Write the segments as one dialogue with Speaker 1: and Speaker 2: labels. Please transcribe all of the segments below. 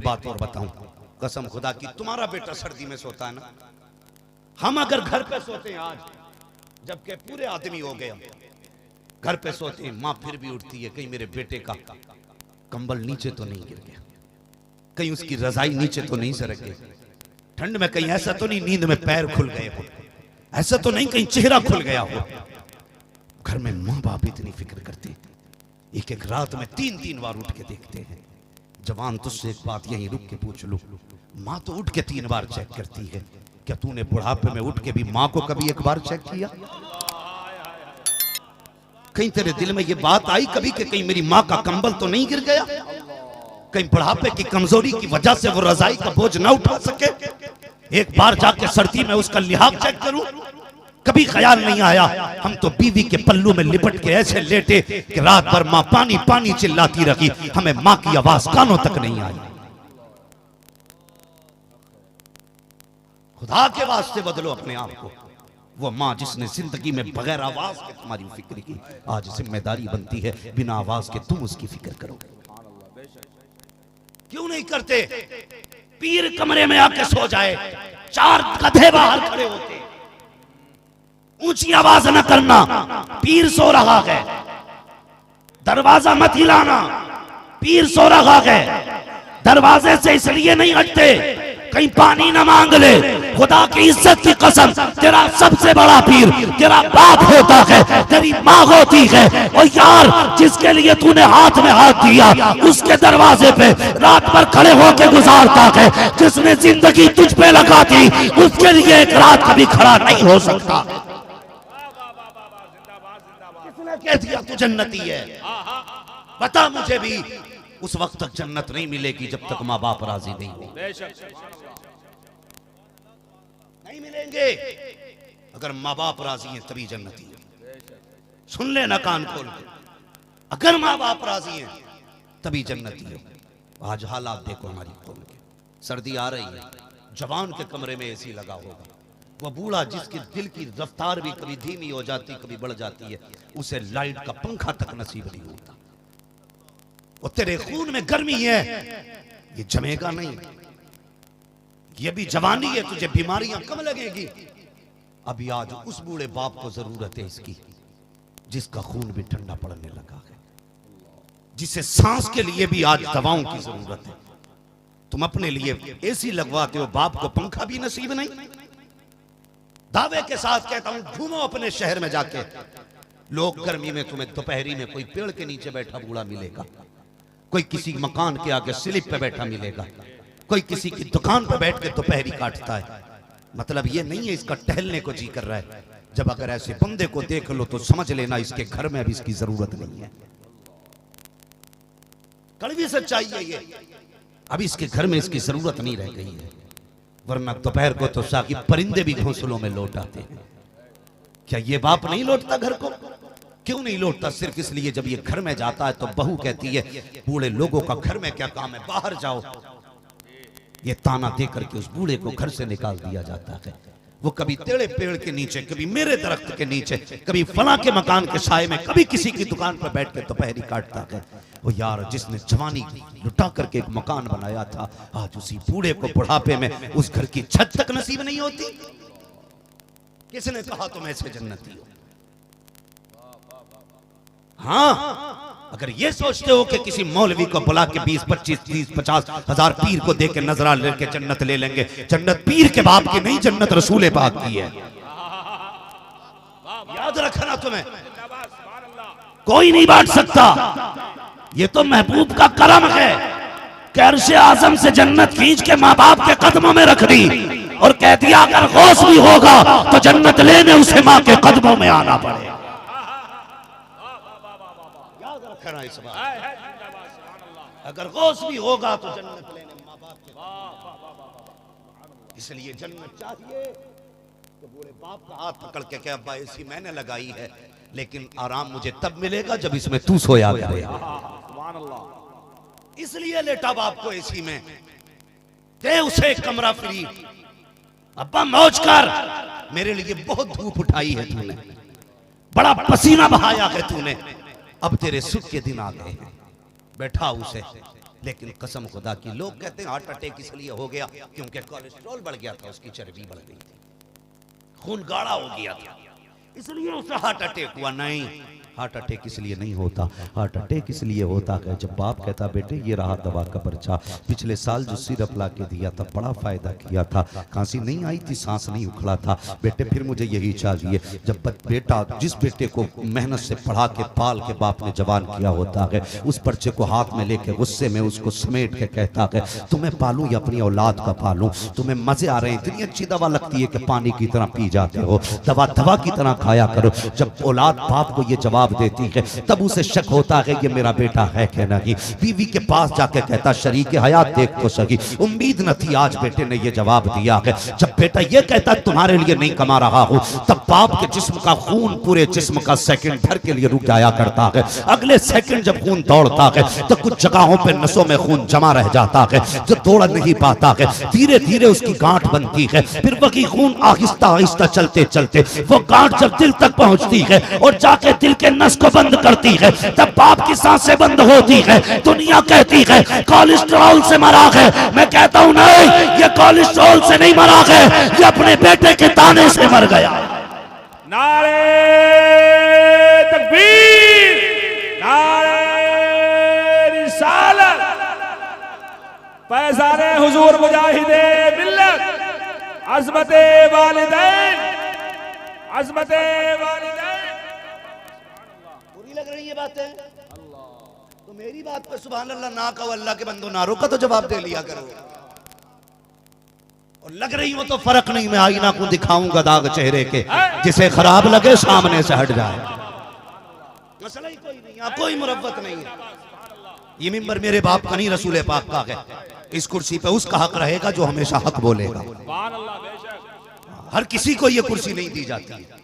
Speaker 1: बात और बताऊं, कसम खुदा की, तुम्हारा बेटा सर्दी में सोता है ना, हम अगर घर पे सोते हैं आज, जबकि पूरे आदमी हो गए, हम घर पे सोते हैं, माँ फिर भी उठती है, कहीं मेरे बेटे का कंबल नीचे तो नहीं गिर गया, कहीं उसकी रजाई नीचे तो नहीं सरक गई, ठंड में कहीं ऐसा तो नहीं नींद में पैर खुल गए हो, ऐसा तो नहीं कहीं चेहरा खुल गया हो। घर में माँ बाप इतनी फिक्र करते हैं, एक एक रात में 3-3 बार उठ के देखते हैं। जवान, तुझसे एक बात यहीं रुक के पूछ लूं, माँ तो उठ के 3 बार चेक करती है, क्या तूने बुढ़ापे में उठ के भी माँ को कभी एक बार चेक किया? कहीं तेरे दिल में ये बात आई कभी कि कहीं मेरी माँ का कंबल तो नहीं गिर गया, कहीं बुढ़ापे की कमजोरी की वजह से वो रजाई का बोझ ना उठा सके, एक बार जाके सर्दी में उसका लिहाज चेक करूं? कभी ख्याल नहीं आया। हम तो बीवी के पल्लू में लिपट के ऐसे लेटे कि रात भर माँ पानी पानी चिल्लाती रही, हमें माँ की आवाज कानों तक नहीं आई। खुदा के वास्ते बदलो अपने आप को। वो माँ जिसने जिंदगी में बगैर आवाज के तुम्हारी फिक्र की, आज जिम्मेदारी बनती है बिना आवाज के तुम उसकी फिक्र करो। क्यों नहीं करते? पीर कमरे में आके सो जाए, 4 गधे बाहर खड़े होते, ऊंची आवाज न करना, पीर सो रहा है, दरवाजा मत हिलाना, पीर सो रहा है, दरवाजे से इसलिए नहीं हटते कहीं पानी ना मांग ले। खुदा की इज्जत की कसम, तेरा सबसे बड़ा पीर तेरा बाप होता है, तेरी माँ होती है। और यार, जिसके लिए तूने हाथ में हाथ दिया, उसके दरवाजे पे रात भर खड़े होके गुजारता है। जिसने जिंदगी तुझ पे लगा दी, उसके लिए एक रात कभी खड़ा नहीं हो सकता। किसने कह दिया तू जन्नती है? बता मुझे भी। उस वक्त तक जन्नत नहीं मिलेगी जब तक माँ बाप राजी नहीं हो, नहीं मिलेंगे। अगर माँ बाप राजी हैं तभी जन्नती है। सुन लेना कान खोल के, अगर माँ बाप राजी हैं तभी जन्नती है। आज हालात देखो हमारी खोल के, सर्दी आ रही है, जवान के कमरे में एसी लगा होगा, वो बूढ़ा जिसकी दिल की रफ्तार भी कभी धीमी हो जाती कभी बढ़ जाती है, उसे लाइट का पंखा तक नसीब नहीं होता। और तेरे खून में गर्मी है, ये जमेगा नहीं, ये भी जवानी है, तुझे बीमारियां कम लगेगी। अभी आज उस बूढ़े बाप को जरूरत है इसकी, जिसका खून भी ठंडा पड़ने लगा है, जिसे सांस के लिए भी आज दवाओं की जरूरत है। तुम अपने लिए एसी लगवाते हो, बाप को पंखा भी नसीब नहीं। दावे के साथ कहता हूं, घूमो अपने शहर में जाके, लोग गर्मी में तुम्हें दोपहरी में कोई पेड़ के नीचे बैठा बूढ़ा मिलेगा, कोई किसी मकान के आगे स्लिप पे बैठा मिलेगा, कोई किसी की दुकान पे बैठ के दोपहरी काटता है। मतलब ये नहीं है इसका टहलने को जी कर रहा है। जब अगर ऐसे बंदे को देख लो तो समझ लेना इसके घर में अभी इसकी जरूरत नहीं है। कड़वी सच्चाई है ये, अभी इसके घर में इसकी जरूरत नहीं रह गई है। वरना दोपहर को तो साकी परिंदे भी घोंसलों में लौट आते हैं। क्या ये बाप नहीं लौटता घर को? क्यों नहीं लौटता? सिर्फ इसलिए जब ये घर में जाता है तो बहू कहती है, बूढ़े लोगों का घर में क्या काम है, बाहर जाओ। ये ताना देकर के उस बूढ़े को घर से निकाल दिया जाता है। वो कभी टेढ़े पेड़ के नीचे, कभी मेरे दरख्त के नीचे, कभी फला के मकान के साए में, कभी किसी की दुकान पर बैठ के दोपहरी काटता है। वो यार जिसने जवानी लुटा करके एक मकान बनाया था, आज उसी बूढ़े को बुढ़ापे में उस घर की छत तक नसीब नहीं होती। किसने कहा तुम ऐसे जन्नती हो? हाँ, अगर ये सोचते हो कि किसी मौलवी को बुला के 20, 25, 30, 50 हजार पीर को दे के नजरा लेके जन्नत ले लेंगे, जन्नत पीर के बाप की नहीं, जन्नत रसूल पाक की है। याद रखना, तुम्हें कोई नहीं बांट सकता। ये तो महबूब का करम है कि अर्शे आजम से जन्नत खींच के माँ बाप के कदमों में रख दी और कह दिया अगर गौस भी होगा तो जन्नत लेने उसे माँ के कदमों में आना पड़े। इस बात, अगर गौस भी होगा तो जन्नत लेने माँ बाप के। इसलिए जन्नत चाहिए तो बूढ़े बाप का हाथ पकड़ के क्या, अब्बा एसी मैंने लगाई है, लेकिन आराम मुझे तब मिलेगा जब इसमें तू सोया करे। इसलिए लेटा बाप को एसी में, दे उसे एक कमरा फ्री, अब्बा मौज कर, मेरे लिए बहुत धूप उठाई है तूने, बड़ा पसीना बहाया है तूने, अब तेरे सुख के दिन आ गए हैं। बैठा उसे, लेकिन कसम खुदा की, लोग कहते हैं हार्ट अटैक इसलिए हो गया क्योंकि कोलेस्ट्रॉल बढ़ गया था, उसकी चर्बी बढ़ गई थी, खून गाढ़ा हो गया था, इसलिए उसे हार्ट अटैक हुआ। नहीं, हार्ट अटैक इसलिए नहीं होता। हार्ट अटैक इसलिए होता है जब बाप कहता बेटे ये रहा दवा का पर्चा, पिछले साल जो सिरप ला के दिया था बड़ा फायदा किया था, खांसी नहीं आई थी, सांस नहीं उखड़ा था, बेटे फिर मुझे यही चाहिए। जब बेटा जिस बेटे को मेहनत से पढ़ा के पाल के बाप ने जवान किया होता है, उस पर्चे को हाथ में लेके गुस्से में उसको समेट के कहता है तुम्हें पालूं या अपनी औलाद का पालूं, तुम्हें मजे आ रहे हैं, इतनी अच्छी दवा लगती है कि पानी की तरह पी जाते हो, दवा दवा की तरह खाया करो। जब औलाद बाप को ये जवाब देती है तब उसे शक होता है ये मेरा बेटा है कि नहीं। बीवी के पास जाके कहता शरीके हयात देख तो सही, उम्मीद न थी आज बेटे ने ये जवाब दिया है। जब बेटा ये कहता तुम्हारे लिए नहीं कमा रहा हूं, तब बाप के जिस्म का खून पूरे जिस्म का सेकंड भर के लिए रुक जाया करता है। अगले सेकंड जब खून दौड़ता है तो कुछ जगहों पे नसों में खून जमा रह जाता है, जो दौड़ नहीं पाता है, धीरे धीरे उसकी गांठ बनती है, फिर वही खून आहिस्ता आहिस्ता चलते चलते वो गांठ जब दिल तक पहुंचती है और जाके दिल के नस को बंद करती है, तब बाप की सांसें बंद होती है। दुनिया कहती है कोलेस्ट्रॉल से मरा है, मैं कहता हूं नहीं, ये कोलेस्ट्रॉल से नहीं मरा है, ये अपने बेटे के ताने से मर गया।
Speaker 2: नारे तकबीर, नारे रिसालत, पैसारे हुजूर मुजाहिदे मिल्लत, अज़मते वालिदैन, अज़मते वालिदैन।
Speaker 1: बुरी लग रही है बातें तो मेरी बात पे सुभान अल्लाह ना कहो, अल्लाह के बंदो नारों का तो जवाब दे लिया करो। और लग रही हो तो फर्क नहीं, मैं आईना को दिखाऊंगा दाग चेहरे के, जिसे खराब लगे सामने से हट जाए, मसला ही कोई नहीं, यहाँ कोई मुरव्वत नहीं है। ये मिंबर मेरे बाप का नहीं, रसूल पाक का है। इस कुर्सी पे उसका हक रहेगा जो हमेशा हक बोलेगा। हर किसी को ये कुर्सी नहीं दी जाती है।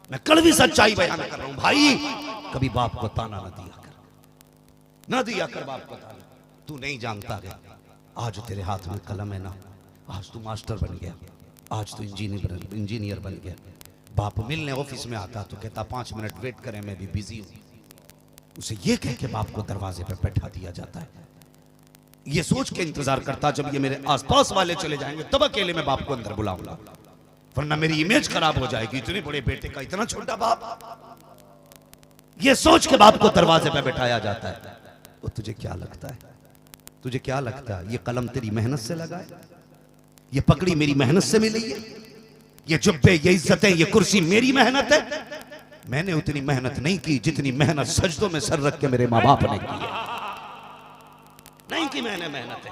Speaker 1: मैं कड़वी सच्चाई बयान कर रहा हूं भाई, कभी बाप को ताना न दिया कर, न दिया कर बाप को ताना। तू नहीं जानता है आज तेरे हाथ में कलम है ना, आज तू मास्टर बन गया, आज तू इंजीनियर बन गया। बाप मिलने ऑफिस में आता तो कहता 5 मिनट वेट करें मैं भी बिजी हूं, उसे ये कह के बाप को दरवाजे पर बैठा दिया जाता है। ये सोच के इंतजार करता जब ये मेरे आसपास वाले चले जाएंगे तब अकेले में बाप को अंदर बुलाऊंगा, वरना मेरी इमेज खराब हो जाएगी। इतने बड़े बेटे का इतना छोटा बाप, ये सोच के बाप को दरवाजे पे बैठाया जाता है। वो तुझे क्या लगता है, तुझे क्या लगता है ये कलम तेरी मेहनत से लगा है, ये पकड़ी मेरी मेहनत से मिली है, ये जुब्बे, ये इज्जतें, ये कुर्सी मेरी मेहनत है? मैंने उतनी मेहनत नहीं की जितनी मेहनत सजदों में सर रख के मेरे माँ बाप ने की है। नहीं की मैंने मेहनत है,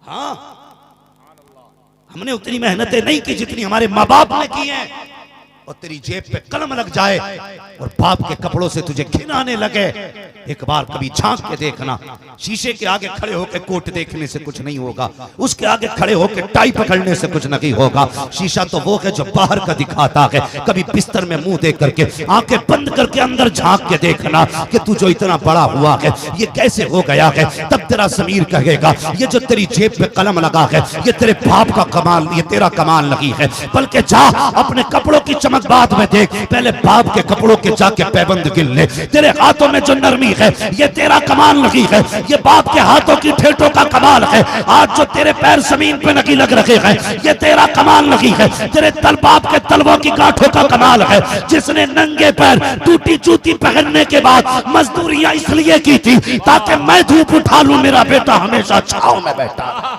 Speaker 1: हाँ, हमने उतनी मेहनतें नहीं की जितनी हमारे माँ बाप ने की हैं। और तेरी जेब पे कलम लग जाए और बाप के कपड़ों से तुझे घिनाने लगे, एक बार कभी झांक के देखना। शीशे के आगे खड़े होकर कोट देखने से कुछ नहीं होगा, उसके आगे खड़े होकर टाई पकड़ने से कुछ नहीं होगा। शीशा तो वो है जो बाहर का दिखाता है। कभी बिस्तर में मुंह देख करके आंखें बंद करके अंदर झांक के देखना कि तू जो इतना बड़ा हुआ है ये कैसे हो गया है, तब तेरा ज़मीर कहेगा ये जो तेरी जेब पे कलम लगा है ये तेरे बाप का कमाल, ये तेरा कमाल नहीं है। बल्कि जा अपने कपड़ों की चमक बाद में देख, पहले बाप के कपड़ों के जाके पैबंद गिन ले। तेरे हाथों में जो नरमी है ये तेरा कमाल नहीं है, ये बाप के हाथों की ठेठों का कमाल है। आज जो तेरे पैर जमीन पे नहीं लग रहे हैं ये तेरा कमाल नहीं है, तेरे बाप के तलवों की गांठों का कमाल है। जिसने नंगे पैर टूटी जूती पहनने के बाद मजदूरियां इसलिए की थी ताकि मैं धूप उठा लूं, मेरा बेटा हमेशा छांव में बैठा।